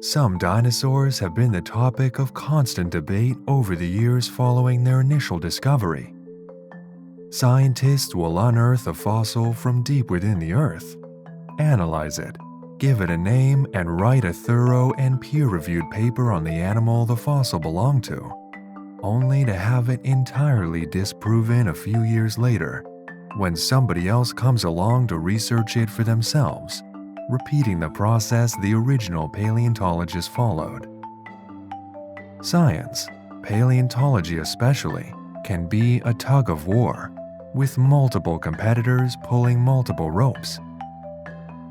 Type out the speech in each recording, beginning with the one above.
Some dinosaurs have been the topic of constant debate over the years following their initial discovery. Scientists will unearth a fossil from deep within the Earth, analyze it, give it a name, and write a thorough and peer-reviewed paper on the animal the fossil belonged to, only to have it entirely disproven a few years later when somebody else comes along to research it for themselves, repeating the process the original paleontologists followed. Science, paleontology especially, can be a tug of war, with multiple competitors pulling multiple ropes.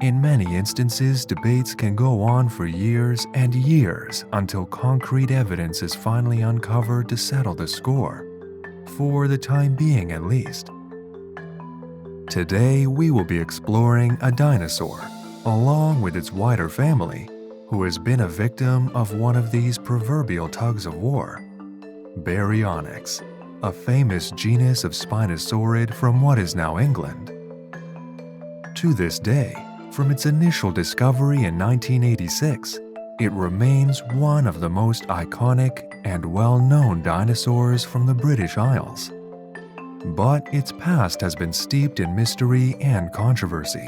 In many instances, debates can go on for years and years until concrete evidence is finally uncovered to settle the score, for the time being at least. Today, we will be exploring a dinosaur, along with its wider family, who has been a victim of one of these proverbial tugs of war, Baryonyx, a famous genus of Spinosaurid from what is now England. To this day, from its initial discovery in 1986, it remains one of the most iconic and well-known dinosaurs from the British Isles. But its past has been steeped in mystery and controversy.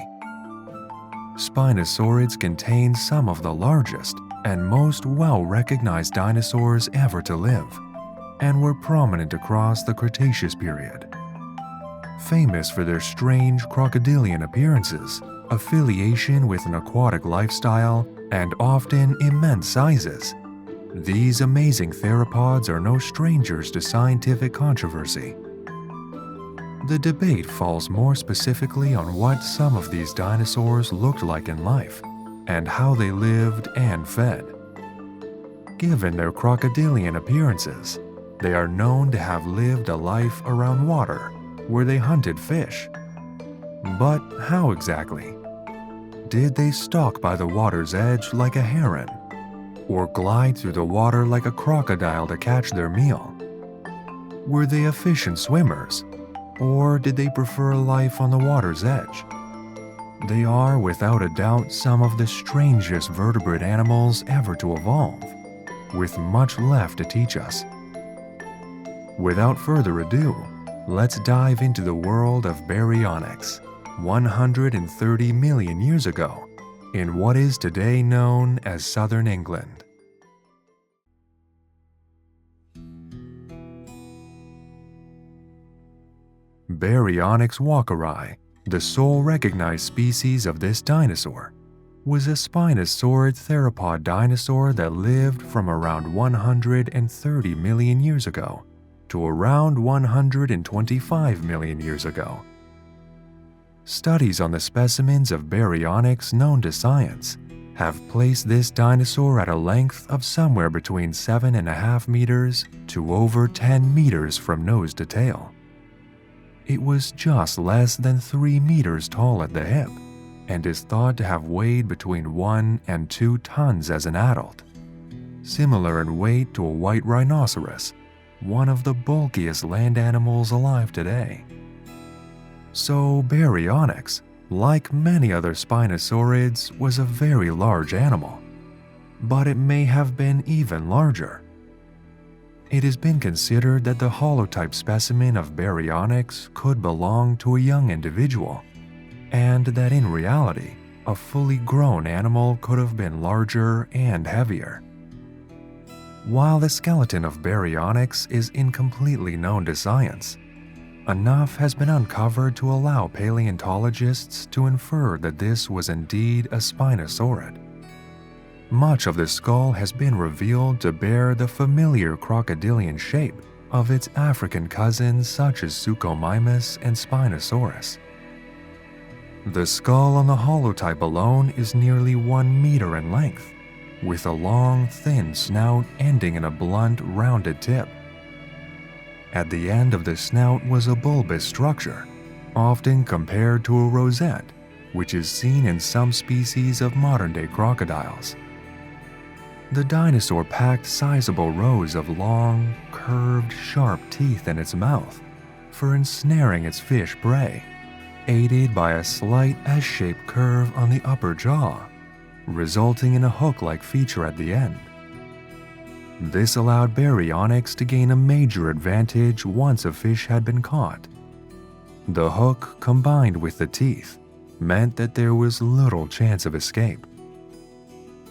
Spinosaurids contain some of the largest and most well-recognized dinosaurs ever to live, and were prominent across the Cretaceous period. Famous for their strange crocodilian appearances, affiliation with an aquatic lifestyle, and often immense sizes, these amazing theropods are no strangers to scientific controversy. The debate falls more specifically on what some of these dinosaurs looked like in life, and how they lived and fed. Given their crocodilian appearances, they are known to have lived a life around water, where they hunted fish. But how exactly? Did they stalk by the water's edge like a heron, or glide through the water like a crocodile to catch their meal? Were they efficient swimmers, or did they prefer life on the water's edge? They are without a doubt some of the strangest vertebrate animals ever to evolve, with much left to teach us. Without further ado, let's dive into the world of Baryonyx 130 million years ago in what is today known as southern England. Baryonyx walkeri, the sole recognized species of this dinosaur, was a spinosaurid theropod dinosaur that lived from around 130 million years ago to around 125 million years ago. Studies on the specimens of Baryonyx known to science have placed this dinosaur at a length of somewhere between 7.5 meters to over 10 meters from nose to tail. It was just less than 3 meters tall at the hip, and is thought to have weighed between 1 and 2 tons as an adult, similar in weight to a white rhinoceros, one of the bulkiest land animals alive today. So Baryonyx, like many other spinosaurids, was a very large animal, but it may have been even larger. It has been considered that the holotype specimen of Baryonyx could belong to a young individual, and that in reality, a fully grown animal could have been larger and heavier. While the skeleton of Baryonyx is incompletely known to science, enough has been uncovered to allow paleontologists to infer that this was indeed a spinosaurid. Much of the skull has been revealed to bear the familiar crocodilian shape of its African cousins such as Suchomimus and Spinosaurus. The skull on the holotype alone is nearly 1 meter in length, with a long, thin snout ending in a blunt, rounded tip. At the end of the snout was a bulbous structure, often compared to a rosette, which is seen in some species of modern-day crocodiles. The dinosaur packed sizable rows of long, curved, sharp teeth in its mouth for ensnaring its fish prey, aided by a slight S-shaped curve on the upper jaw. resulting in a hook-like feature at the end. This allowed Baryonyx to gain a major advantage once a fish had been caught. The hook, combined with the teeth, meant that there was little chance of escape.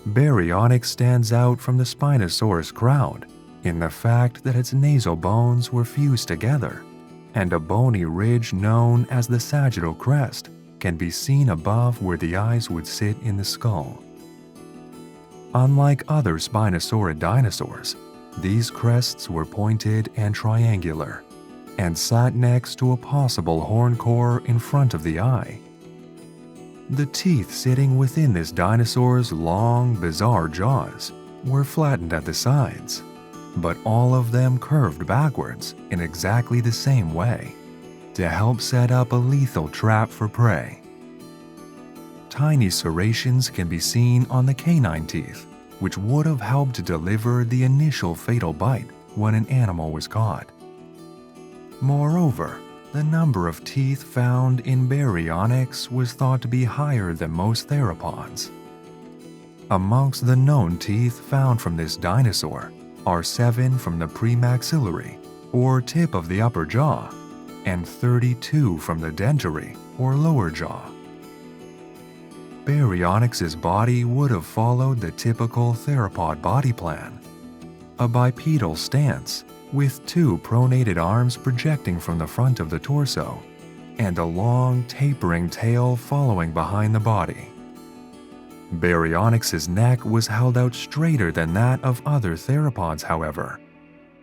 Baryonyx stands out from the Spinosaurus crowd in the fact that its nasal bones were fused together, and a bony ridge known as the sagittal crest can be seen above where the eyes would sit in the skull. Unlike other spinosaurid dinosaurs, these crests were pointed and triangular, and sat next to a possible horn core in front of the eye. The teeth sitting within this dinosaur's long, bizarre jaws were flattened at the sides, but all of them curved backwards in exactly the same way, to help set up a lethal trap for prey. Tiny serrations can be seen on the canine teeth, which would have helped to deliver the initial fatal bite when an animal was caught. Moreover, the number of teeth found in Baryonyx was thought to be higher than most theropods. Amongst the known teeth found from this dinosaur are 7 from the premaxillary, or tip of the upper jaw, and 32 from the dentary, or lower jaw. Baryonyx's body would have followed the typical theropod body plan, a bipedal stance with 2 pronated arms projecting from the front of the torso, and a long, tapering tail following behind the body. Baryonyx's neck was held out straighter than that of other theropods, however,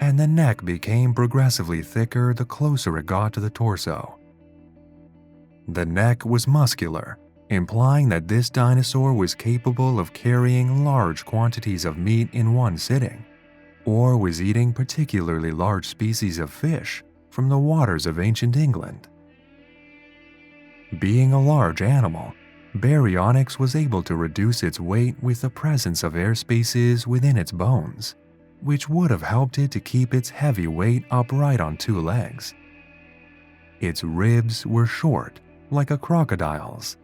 and the neck became progressively thicker the closer it got to the torso. The neck was muscular, implying that this dinosaur was capable of carrying large quantities of meat in one sitting, or was eating particularly large species of fish from the waters of ancient England. Being a large animal, Baryonyx was able to reduce its weight with the presence of air spaces within its bones, which would have helped it to keep its heavy weight upright on 2 legs. Its ribs were short, like a crocodile's,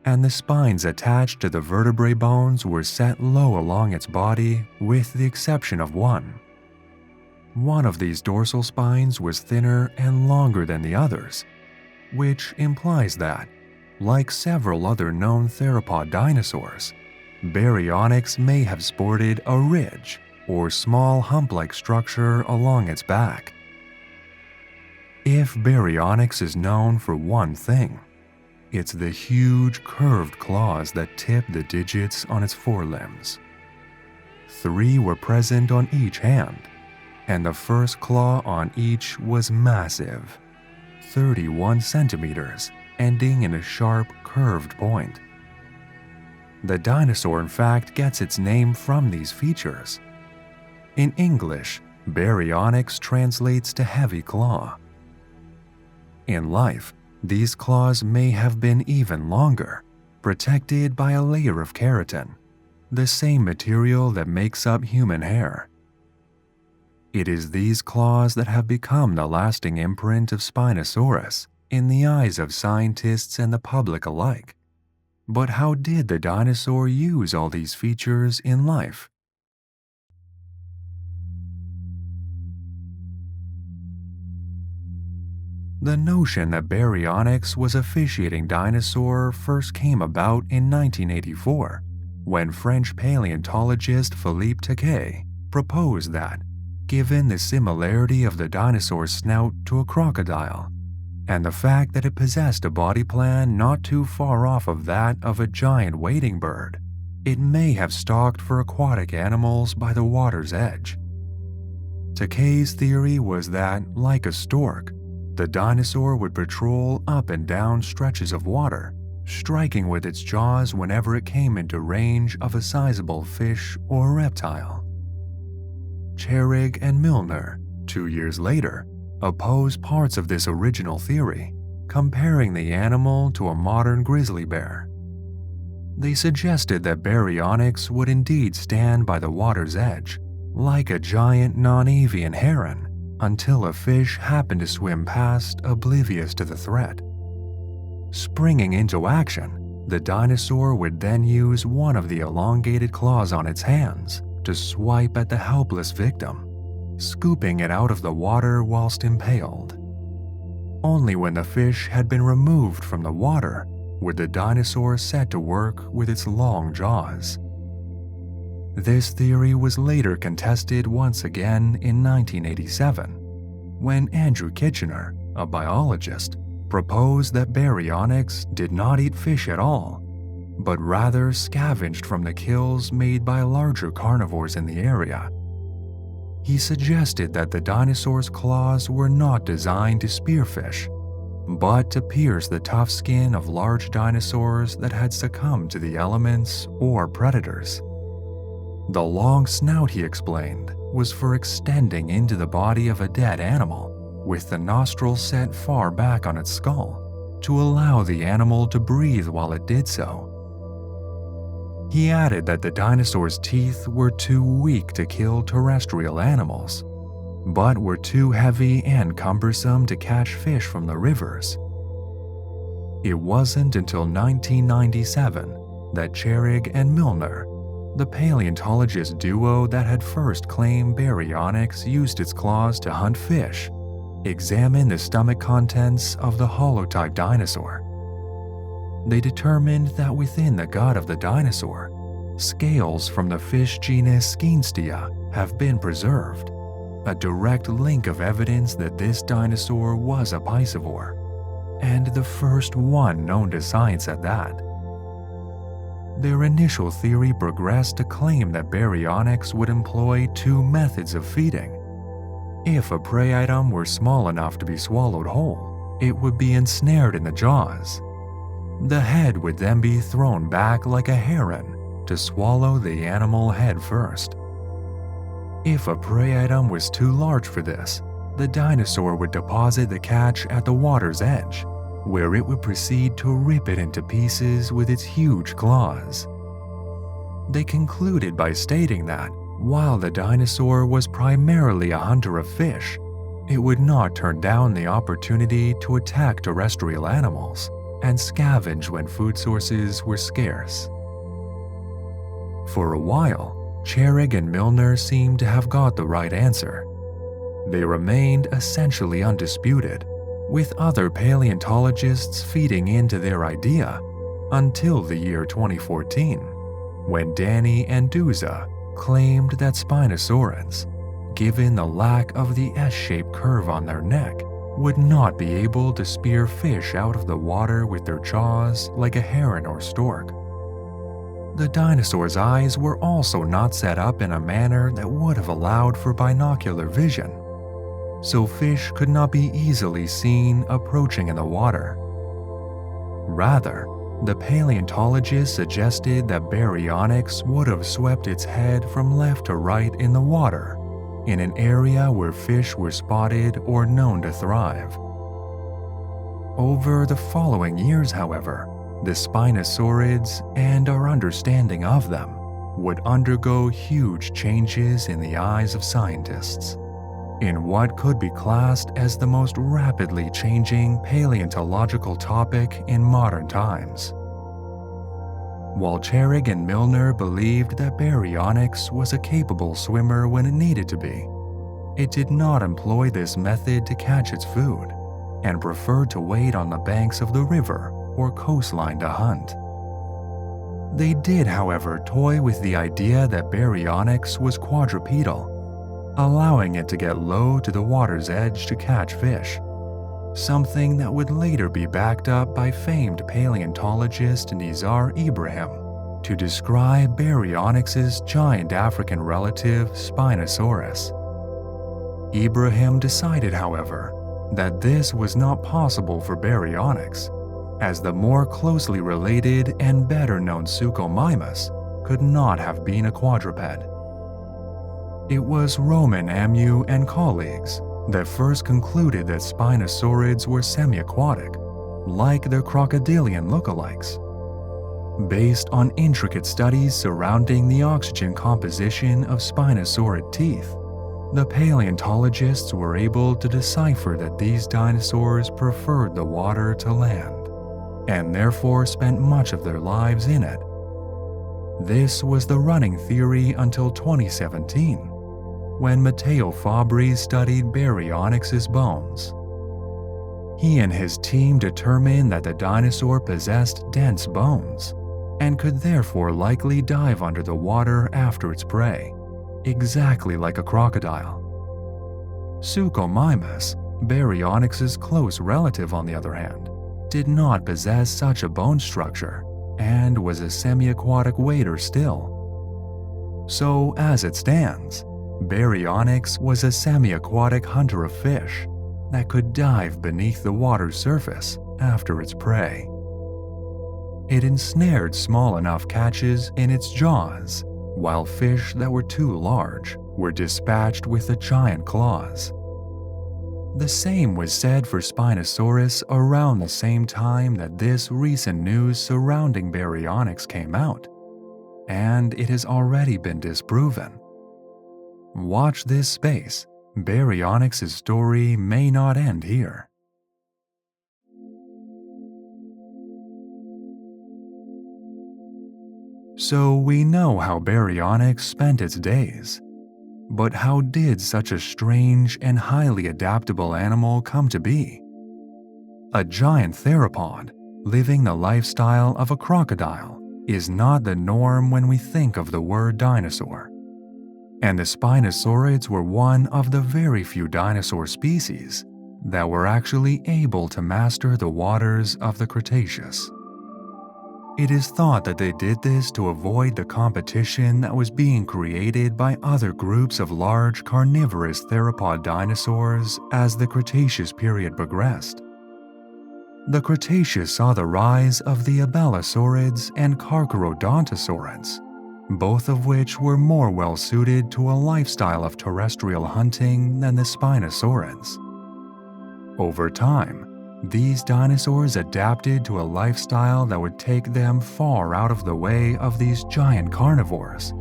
and the spines attached to the vertebrae bones were set low along its body with the exception of one. One of these dorsal spines was thinner and longer than the others, which implies that, like several other known theropod dinosaurs, Baryonyx may have sported a ridge or small hump-like structure along its back. If Baryonyx is known for one thing, it's the huge curved claws that tip the digits on its forelimbs. 3 were present on each hand, and the first claw on each was massive, 31 centimeters, ending in a sharp, curved point. The dinosaur, in fact, gets its name from these features. In English, Baryonyx translates to heavy claw. In life, these claws may have been even longer, protected by a layer of keratin, the same material that makes up human hair. It is these claws that have become the lasting imprint of Spinosaurus in the eyes of scientists and the public alike. But how did the dinosaur use all these features in life? The notion that Baryonyx was a fish-eating dinosaur first came about in 1984, when French paleontologist Philippe Taquet proposed that, given the similarity of the dinosaur's snout to a crocodile, and the fact that it possessed a body plan not too far off of that of a giant wading bird, it may have stalked for aquatic animals by the water's edge. Taquet's theory was that, like a stork, the dinosaur would patrol up and down stretches of water, striking with its jaws whenever it came into range of a sizable fish or reptile. Charig and Milner, 2 years later, opposed parts of this original theory, comparing the animal to a modern grizzly bear. They suggested that Baryonyx would indeed stand by the water's edge, like a giant non-avian heron, until a fish happened to swim past oblivious to the threat. Springing into action, The dinosaur would then use one of the elongated claws on its hands to swipe at the helpless victim, scooping it out of the water whilst impaled. Only when the fish had been removed from the water would the dinosaur set to work with its long jaws. This theory was later contested once again in 1987, when Andrew Kitchener, a biologist, proposed that baryonyx did not eat fish at all, but rather scavenged from the kills made by larger carnivores in the area. He suggested that the dinosaur's claws were not designed to spear fish, but to pierce the tough skin of large dinosaurs that had succumbed to the elements or predators. The long snout, he explained, was for extending into the body of a dead animal, with the nostrils set far back on its skull, to allow the animal to breathe while it did so. He added that the dinosaur's teeth were too weak to kill terrestrial animals, but were too heavy and cumbersome to catch fish from the rivers. It wasn't until 1997 that Charig and Milner, the paleontologist duo that had first claimed baryonyx used its claws to hunt fish, examined the stomach contents of the holotype dinosaur. They determined that within the gut of the dinosaur, scales from the fish genus Scinstia have been preserved, a direct link of evidence that this dinosaur was a piscivore, and the first one known to science at that. Their initial theory progressed to claim that baryonyx would employ two methods of feeding. If a prey item were small enough to be swallowed whole, it would be ensnared in the jaws. The head would then be thrown back like a heron to swallow the animal head first. If a prey item was too large for this, the dinosaur would deposit the catch at the water's edge, where it would proceed to rip it into pieces with its huge claws. They concluded by stating that, while the dinosaur was primarily a hunter of fish, it would not turn down the opportunity to attack terrestrial animals and scavenge when food sources were scarce. For a while, Charig and Milner seemed to have got the right answer. They remained essentially undisputed, with other paleontologists feeding into their idea until the year 2014, when Danny and Duza claimed that Spinosaurids, given the lack of the S-shaped curve on their neck, would not be able to spear fish out of the water with their jaws like a heron or stork. The dinosaur's eyes were also not set up in a manner that would have allowed for binocular vision, so fish could not be easily seen approaching in the water. Rather, the paleontologist suggested that baryonyx would have swept its head from left to right in the water, in an area where fish were spotted or known to thrive. Over the following years, however, the Spinosaurids and our understanding of them would undergo huge changes in the eyes of scientists, in what could be classed as the most rapidly changing paleontological topic in modern times. While Charig and Milner believed that baryonyx was a capable swimmer when it needed to be, it did not employ this method to catch its food, and preferred to wait on the banks of the river or coastline to hunt. They did, however, toy with the idea that baryonyx was quadrupedal, allowing it to get low to the water's edge to catch fish, something that would later be backed up by famed paleontologist Nizar Ibrahim to describe baryonyx's giant African relative Spinosaurus. Ibrahim decided, however, that this was not possible for baryonyx, as the more closely related and better-known Suchomimus could not have been a quadruped. It was Roman Amu and colleagues that first concluded that Spinosaurids were semi-aquatic, like their crocodilian lookalikes. Based on intricate studies surrounding the oxygen composition of Spinosaurid teeth, the paleontologists were able to decipher that these dinosaurs preferred the water to land. and therefore spent much of their lives in it. This was the running theory until 2017, when Matteo Fabri studied Baryonyx's bones. He and his team determined that the dinosaur possessed dense bones and could therefore likely dive under the water after its prey, exactly like a crocodile. Suchomimus, Baryonyx's close relative on the other hand, did not possess such a bone structure and was a semi-aquatic wader still. So as it stands, Baryonyx was a semi-aquatic hunter of fish that could dive beneath the water's surface after its prey. It ensnared small enough catches in its jaws, while fish that were too large were dispatched with the giant claws. The same was said for Spinosaurus around the same time that this recent news surrounding Baryonyx came out, and it has already been disproven. Watch this space. Baryonyx's story may not end here. So we know how Baryonyx spent its days. But how did such a strange and highly adaptable animal come to be? A giant theropod, living the lifestyle of a crocodile, is not the norm when we think of the word dinosaur. And the Spinosaurids were one of the very few dinosaur species that were actually able to master the waters of the Cretaceous. It is thought that they did this to avoid the competition that was being created by other groups of large carnivorous theropod dinosaurs as the Cretaceous period progressed. The Cretaceous saw the rise of the abelisaurids and carcharodontosaurids, both of which were more well-suited to a lifestyle of terrestrial hunting than the Spinosaurids. Over time, these dinosaurs adapted to a lifestyle that would take them far out of the way of these giant carnivores,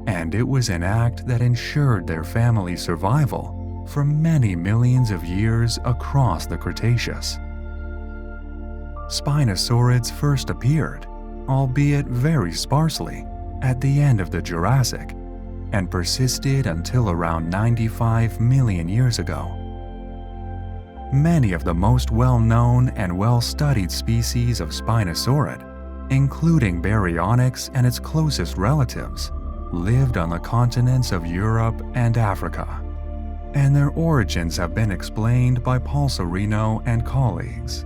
and it was an act that ensured their family's survival for many millions of years across the Cretaceous. Spinosaurids first appeared, albeit very sparsely, at the end of the Jurassic, and persisted until around 95 million years ago. Many of the most well-known and well-studied species of Spinosaurid, including Baryonyx and its closest relatives, lived on the continents of Europe and Africa, and their origins have been explained by Paulserino and colleagues.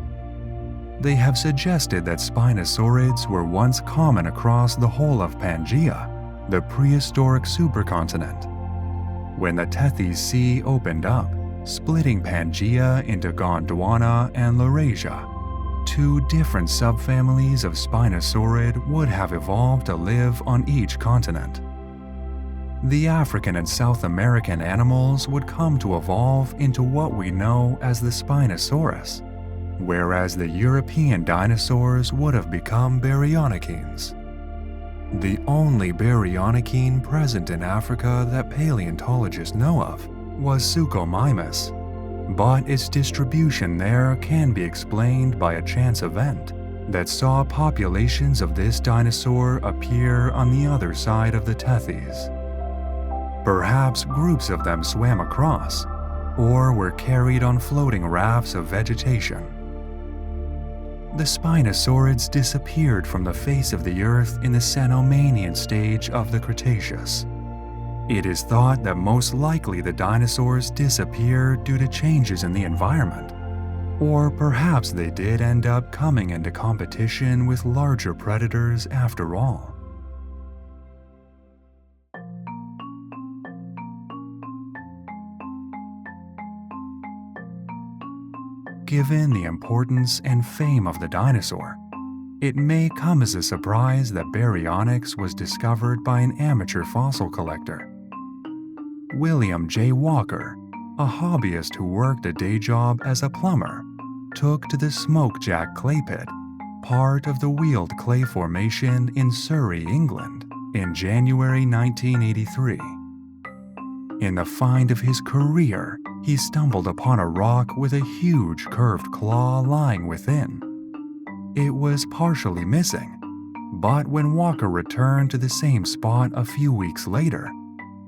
They have suggested that Spinosaurids were once common across the whole of Pangaea, the prehistoric supercontinent. When the Tethys Sea opened up, splitting Pangaea into Gondwana and Laurasia, two different subfamilies of Spinosaurid would have evolved to live on each continent. The African and South American animals would come to evolve into what we know as the Spinosaurus, whereas the European dinosaurs would have become Baryonychines. The only Baryonychine present in Africa that paleontologists know of was Suchomimus, but its distribution there can be explained by a chance event that saw populations of this dinosaur appear on the other side of the Tethys. Perhaps groups of them swam across, or were carried on floating rafts of vegetation. The Spinosaurids disappeared from the face of the Earth in the Cenomanian stage of the Cretaceous. It is thought that most likely the dinosaurs disappeared due to changes in the environment, or perhaps they did end up coming into competition with larger predators after all. Given the importance and fame of the dinosaur, it may come as a surprise that Baryonyx was discovered by an amateur fossil collector. William J. Walker, a hobbyist who worked a day job as a plumber, took to the Smokejack Clay Pit, part of the Weald Clay Formation in Surrey, England, in January 1983. In the find of his career, he stumbled upon a rock with a huge curved claw lying within. It was partially missing, but when Walker returned to the same spot a few weeks later,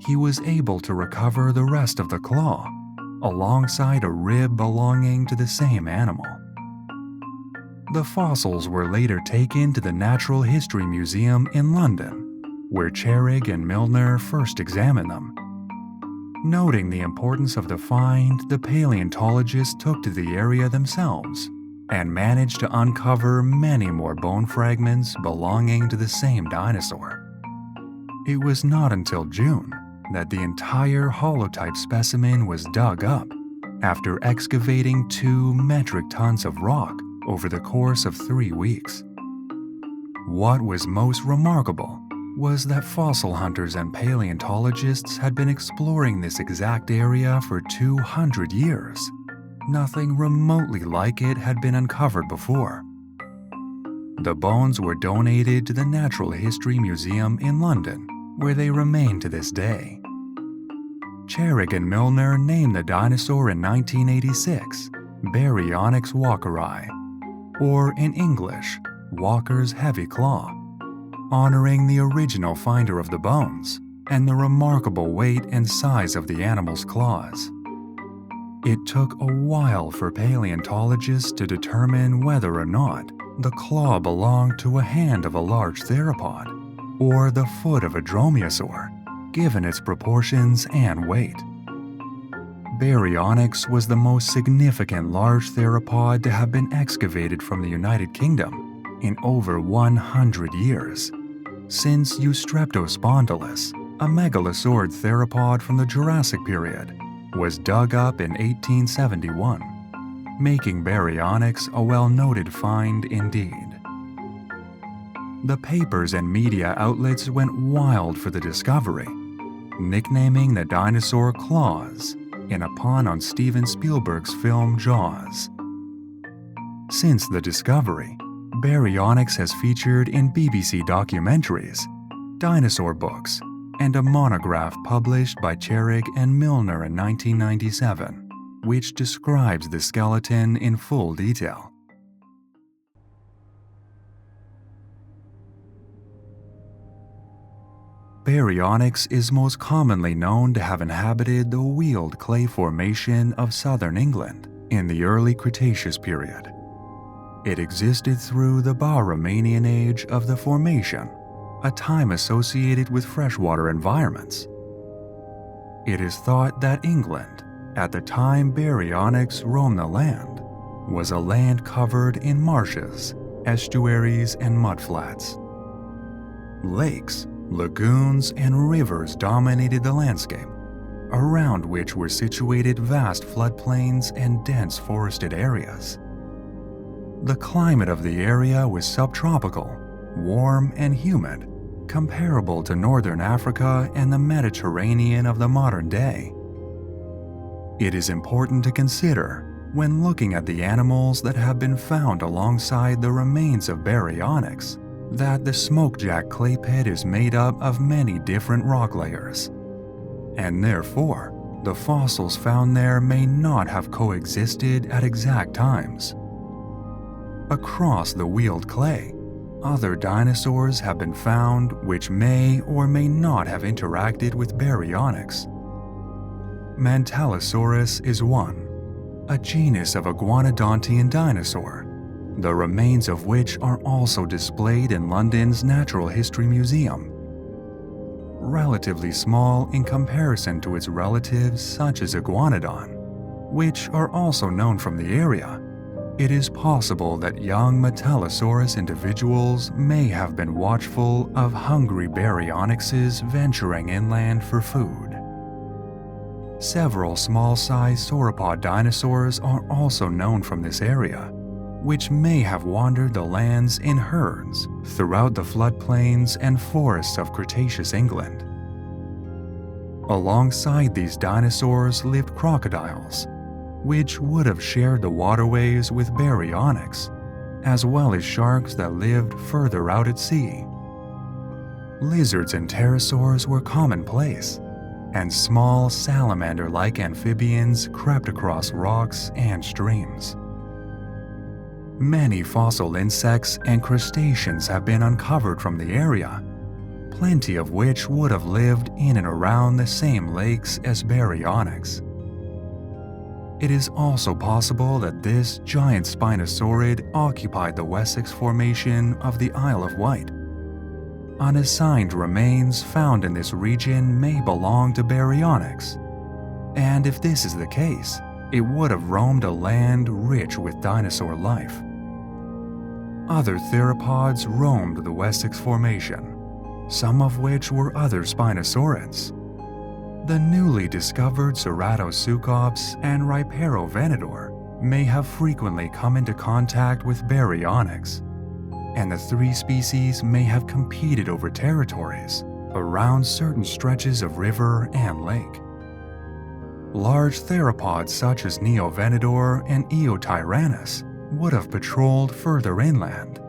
he was able to recover the rest of the claw, alongside a rib belonging to the same animal. The fossils were later taken to the Natural History Museum in London, where Charig and Milner first examined them. Noting the importance of the find, the paleontologists took to the area themselves and managed to uncover many more bone fragments belonging to the same dinosaur. It was not until June that the entire holotype specimen was dug up after excavating 2 metric tons of rock over the course of 3 weeks. What was most remarkable was that fossil hunters and paleontologists had been exploring this exact area for 200 years. Nothing remotely like it had been uncovered before. The bones were donated to the Natural History Museum in London, where they remain to this day. Charig and Milner named the dinosaur in 1986 Baryonyx walkeri, or in English, Walker's heavy claw, honoring the original finder of the bones and the remarkable weight and size of the animal's claws. It took a while for paleontologists to determine whether or not the claw belonged to a hand of a large theropod or the foot of a dromaeosaur, given its proportions and weight. Baryonyx was the most significant large theropod to have been excavated from the United Kingdom in over 100 years, since Eustreptospondylus, a megalosaurid theropod from the Jurassic period, was dug up in 1871, making Baryonyx a well-noted find indeed. The papers and media outlets went wild for the discovery, nicknaming the dinosaur Claws in a pun on Steven Spielberg's film Jaws. Since the discovery, Baryonyx has featured in BBC documentaries, dinosaur books, and a monograph published by Charig and Milner in 1997, which describes the skeleton in full detail. Baryonyx is most commonly known to have inhabited the wheeled clay formation of southern England in the early Cretaceous period. It existed through the Baryonyx age of the formation, a time associated with freshwater environments. It is thought that England, at the time Baryonyx roamed the land, was a land covered in marshes, estuaries, and mudflats. Lakes, lagoons, and rivers dominated the landscape, around which were situated vast floodplains and dense forested areas. The climate of the area was subtropical, warm, and humid, comparable to northern Africa and the Mediterranean of the modern day. It is important to consider, when looking at the animals that have been found alongside the remains of Baryonyx, that the smokejack clay pit is made up of many different rock layers, and therefore the fossils found there may not have coexisted at exact times. Across the wheeled clay, other dinosaurs have been found which may or may not have interacted with Baryonyx. Mantellosaurus is one, a genus of iguanodontian dinosaur, the remains of which are also displayed in London's Natural History Museum. Relatively small in comparison to its relatives such as Iguanodon, which are also known from the area, it is possible that young Mantellosaurus individuals may have been watchful of hungry Baryonyxes venturing inland for food. Several small-sized sauropod dinosaurs are also known from this area, which may have wandered the lands in herds throughout the floodplains and forests of Cretaceous England. Alongside these dinosaurs lived crocodiles, which would have shared the waterways with Baryonyx, as well as sharks that lived further out at sea. Lizards and pterosaurs were commonplace, and small salamander-like amphibians crept across rocks and streams. Many fossil insects and crustaceans have been uncovered from the area, plenty of which would have lived in and around the same lakes as Baryonyx. It is also possible that this giant spinosaurid occupied the Wessex Formation of the Isle of Wight. Unassigned remains found in this region may belong to Baryonyx, and if this is the case, it would have roamed a land rich with dinosaur life. Other theropods roamed the Wessex Formation, some of which were other Spinosaurids. The newly discovered Ceratoseucops and Rhiperovenidor may have frequently come into contact with Baryonyx, and the three species may have competed over territories around certain stretches of river and lake. Large theropods such as Neovenidor and Eotyrannus would have patrolled further inland,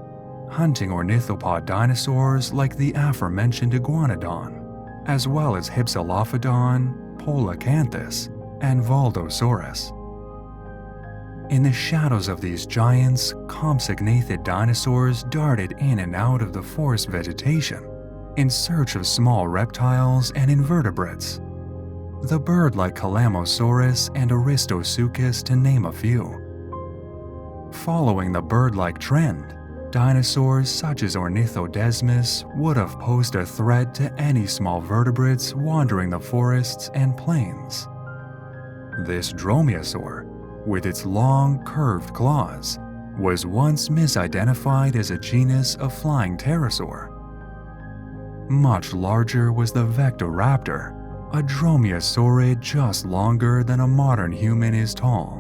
hunting ornithopod dinosaurs like the aforementioned iguanodon, as well as Hypsilophodon, Polacanthus, and Valdosaurus. In the shadows of these giants, compsognathid dinosaurs darted in and out of the forest vegetation in search of small reptiles and invertebrates. The bird-like Calamosaurus and Aristosuchus, to name a few. Following the bird-like trend, dinosaurs such as Ornithodesmus would have posed a threat to any small vertebrates wandering the forests and plains. This dromaeosaur, with its long, curved claws, was once misidentified as a genus of flying pterosaur. Much larger was the Vectoraptor, a dromaeosaurid just longer than a modern human is tall.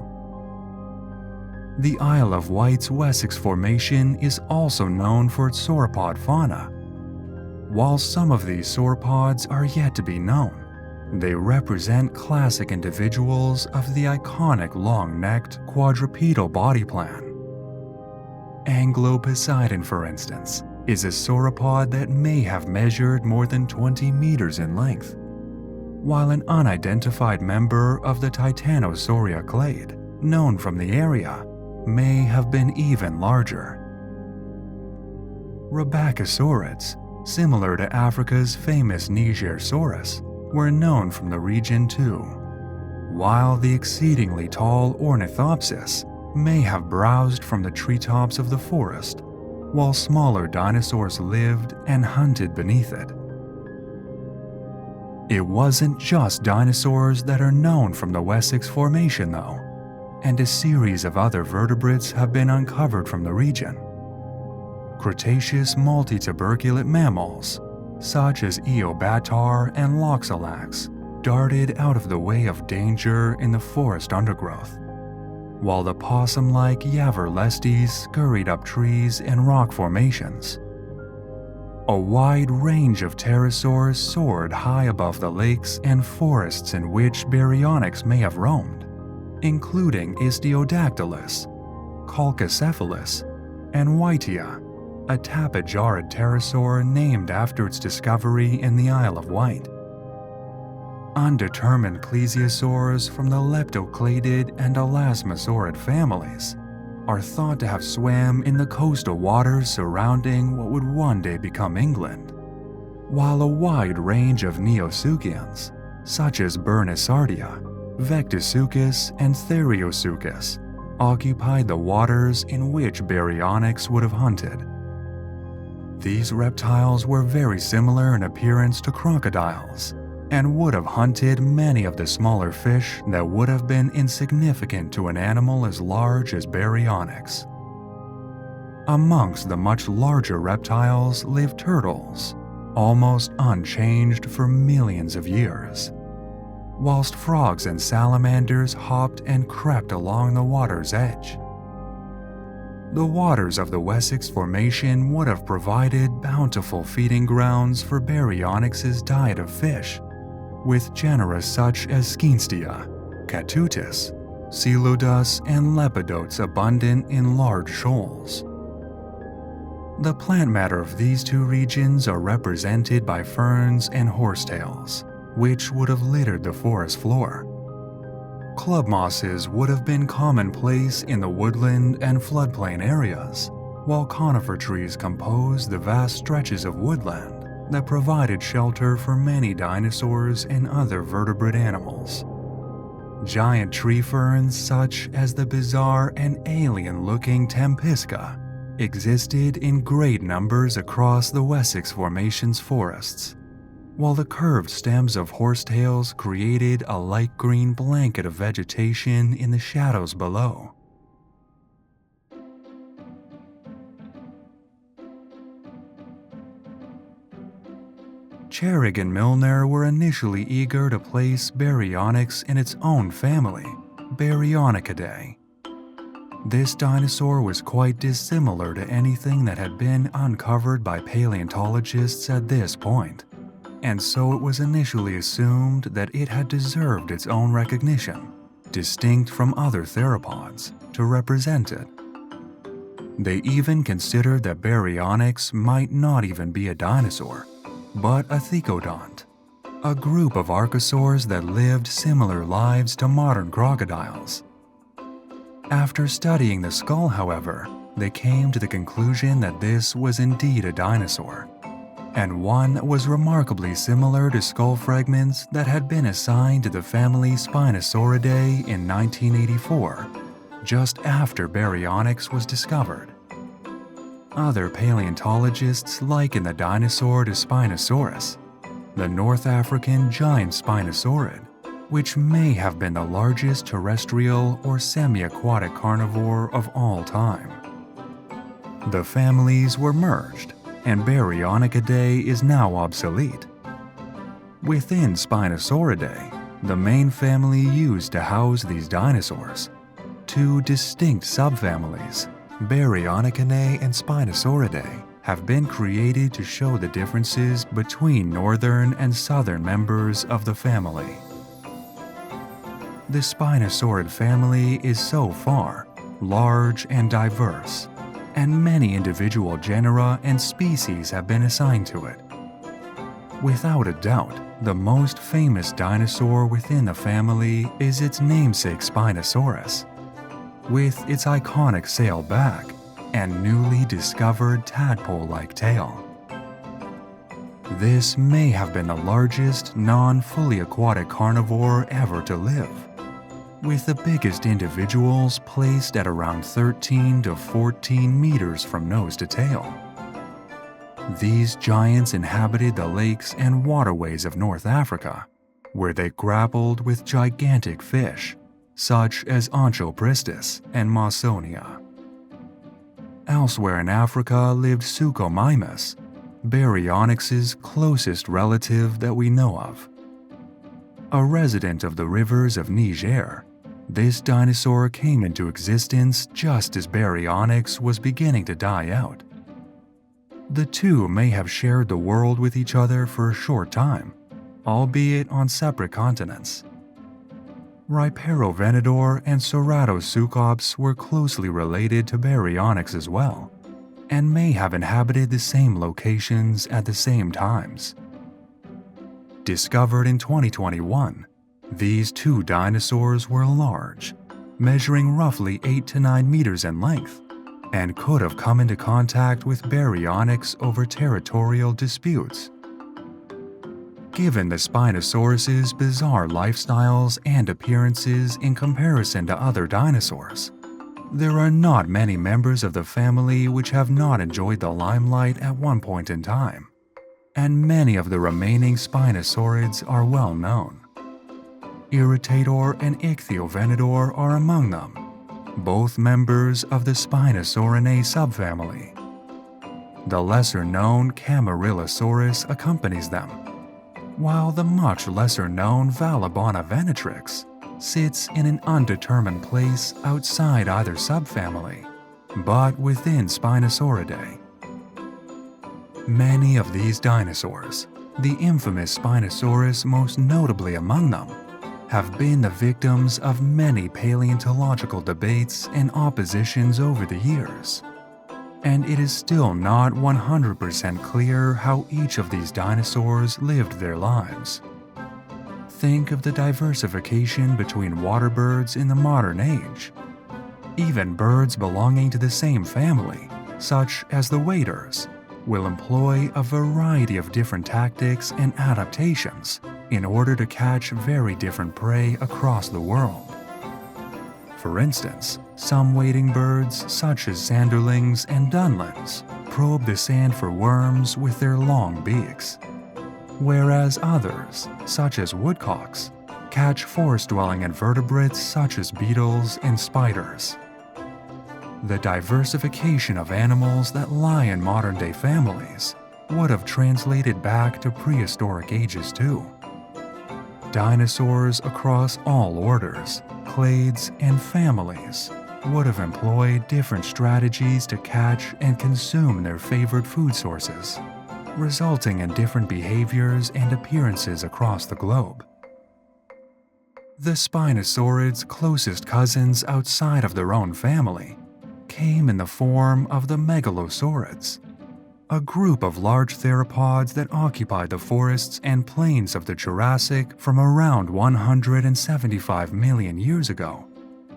The Isle of Wight's Wessex Formation is also known for its sauropod fauna. While some of these sauropods are yet to be known, they represent classic individuals of the iconic long-necked quadrupedal body plan. Angloposeidon, for instance, is a sauropod that may have measured more than 20 meters in length, while an unidentified member of the Titanosauria clade, known from the area, may have been even larger. Rabacosaurids, similar to Africa's famous Nigersaurus, were known from the region too, while the exceedingly tall Ornithopsis may have browsed from the treetops of the forest, while smaller dinosaurs lived and hunted beneath it. It wasn't just dinosaurs that are known from the Wessex Formation though, and a series of other vertebrates have been uncovered from the region. Cretaceous multituberculate mammals, such as Eobatar and Loxolax, darted out of the way of danger in the forest undergrowth, while the possum-like Yaverlestes scurried up trees and rock formations. A wide range of pterosaurs soared high above the lakes and forests in which Baryonyx may have roamed, including Istiodactylus, Calcocephalus, and Whitea, a tapijarid pterosaur named after its discovery in the Isle of Wight. Undetermined plesiosaurs from the leptocladid and elasmosaurid families are thought to have swam in the coastal waters surrounding what would one day become England, while a wide range of neosuchians, such as Bernissardia, Vectosuchus, and Theriosuchus, occupied the waters in which Baryonyx would have hunted. These reptiles were very similar in appearance to crocodiles, and would have hunted many of the smaller fish that would have been insignificant to an animal as large as Baryonyx. Amongst the much larger reptiles lived turtles, almost unchanged for millions of years, whilst frogs and salamanders hopped and crept along the water's edge. The waters of the Wessex Formation would have provided bountiful feeding grounds for Baryonyx's diet of fish, with genera such as Scinstia, Catutus, Coelodus, and Lepidotes abundant in large shoals. The plant matter of these two regions are represented by ferns and horsetails, which would have littered the forest floor. Club mosses would have been commonplace in the woodland and floodplain areas, while conifer trees composed the vast stretches of woodland that provided shelter for many dinosaurs and other vertebrate animals. Giant tree ferns such as the bizarre and alien-looking Tempisca existed in great numbers across the Wessex Formation's forests, while the curved stems of horsetails created a light green blanket of vegetation in the shadows below. Charig and Milner were initially eager to place Baryonyx in its own family, Baryonychidae. This dinosaur was quite dissimilar to anything that had been uncovered by paleontologists at this point, and so it was initially assumed that it had deserved its own recognition, distinct from other theropods, to represent it. They even considered that Baryonyx might not even be a dinosaur, but a thecodont, a group of archosaurs that lived similar lives to modern crocodiles. After studying the skull, however, they came to the conclusion that this was indeed a dinosaur, and one that was remarkably similar to skull fragments that had been assigned to the family Spinosauridae in 1984, just after Baryonyx was discovered. Other paleontologists liken the dinosaur to Spinosaurus, the North African giant spinosaurid, which may have been the largest terrestrial or semi-aquatic carnivore of all time. The families were merged, and Baryonychidae is now obsolete. Within Spinosauridae, the main family used to house these dinosaurs, two distinct subfamilies, Baryonychinae and Spinosauridae, have been created to show the differences between northern and southern members of the family. The Spinosaurid family is so far large and diverse, and many individual genera and species have been assigned to it. Without a doubt, the most famous dinosaur within the family is its namesake Spinosaurus, with its iconic sail back and newly discovered tadpole-like tail. This may have been the largest non-fully aquatic carnivore ever to live, with the biggest individuals placed at around 13 to 14 meters from nose to tail. These giants inhabited the lakes and waterways of North Africa, where they grappled with gigantic fish, such as Onchopristis and Mawsonia. Elsewhere in Africa lived Suchomimus, Baryonyx's closest relative that we know of. A resident of the rivers of Niger, this dinosaur came into existence just as Baryonyx was beginning to die out. The two may have shared the world with each other for a short time, albeit on separate continents. Rhiperovenidor and Ceratoseucops were closely related to Baryonyx as well, and may have inhabited the same locations at the same times. Discovered in 2021, these two dinosaurs were large, measuring roughly 8 to 9 meters in length, and could have come into contact with Baryonyx over territorial disputes. Given the Spinosaurus's bizarre lifestyles and appearances in comparison to other dinosaurs, there are not many members of the family which have not enjoyed the limelight at one point in time, and many of the remaining Spinosaurids are well known. Irritator and Ichthyovenidor are among them, both members of the Spinosaurinae subfamily. The lesser-known Camaryllosaurus accompanies them, while the much lesser-known Valabona venatrix sits in an undetermined place outside either subfamily, but within Spinosauridae. Many of these dinosaurs, the infamous Spinosaurus most notably among them, have been the victims of many paleontological debates and oppositions over the years, and it is still not 100% clear how each of these dinosaurs lived their lives. think of the diversification between water birds in the modern age. Even birds belonging to the same family, such as the waders, will employ a variety of different tactics and adaptations in order to catch very different prey across the world. For instance, some wading birds, such as sanderlings and dunlins, probe the sand for worms with their long beaks, whereas others, such as woodcocks, catch forest-dwelling invertebrates such as beetles and spiders. The diversification of animals that lie in modern-day families would have translated back to prehistoric ages too. Dinosaurs across all orders, clades, and families would have employed different strategies to catch and consume their favorite food sources, resulting in different behaviors and appearances across the globe. The Spinosaurids' closest cousins outside of their own family came in the form of the megalosaurids, a group of large theropods that occupied the forests and plains of the Jurassic from around 175 million years ago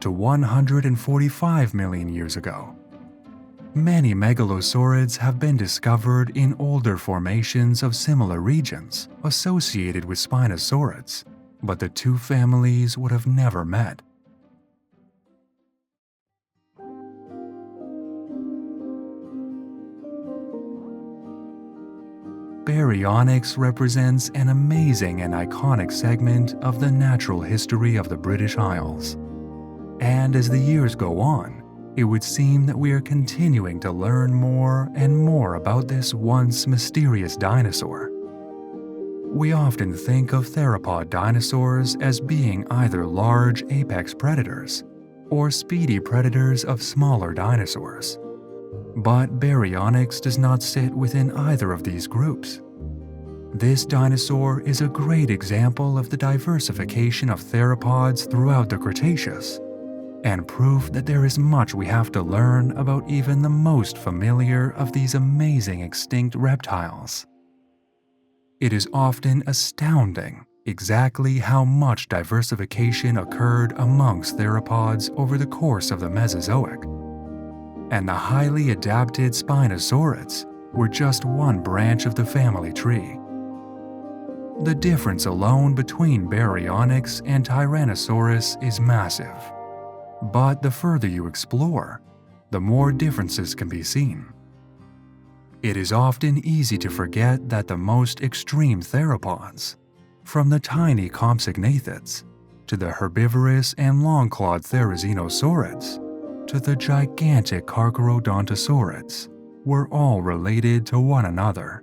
to 145 million years ago. Many megalosaurids have been discovered in older formations of similar regions associated with Spinosaurids, but the two families would have never met. Baryonyx represents an amazing and iconic segment of the natural history of the British Isles. And as the years go on, it would seem that we are continuing to learn more and more about this once mysterious dinosaur. We often think of theropod dinosaurs as being either large apex predators or speedy predators of smaller dinosaurs. But Baryonyx does not sit within either of these groups. This dinosaur is a great example of the diversification of theropods throughout the Cretaceous, and proof that there is much we have to learn about even the most familiar of these amazing extinct reptiles. It is often astounding exactly how much diversification occurred amongst theropods over the course of the Mesozoic. And the highly adapted Spinosaurids were just one branch of the family tree. The difference alone between Baryonyx and Tyrannosaurus is massive, but the further you explore, the more differences can be seen. It is often easy to forget that the most extreme theropods, from the tiny compsognathids to the herbivorous and long-clawed therizinosaurids, to the gigantic carcharodontosaurids, were all related to one another.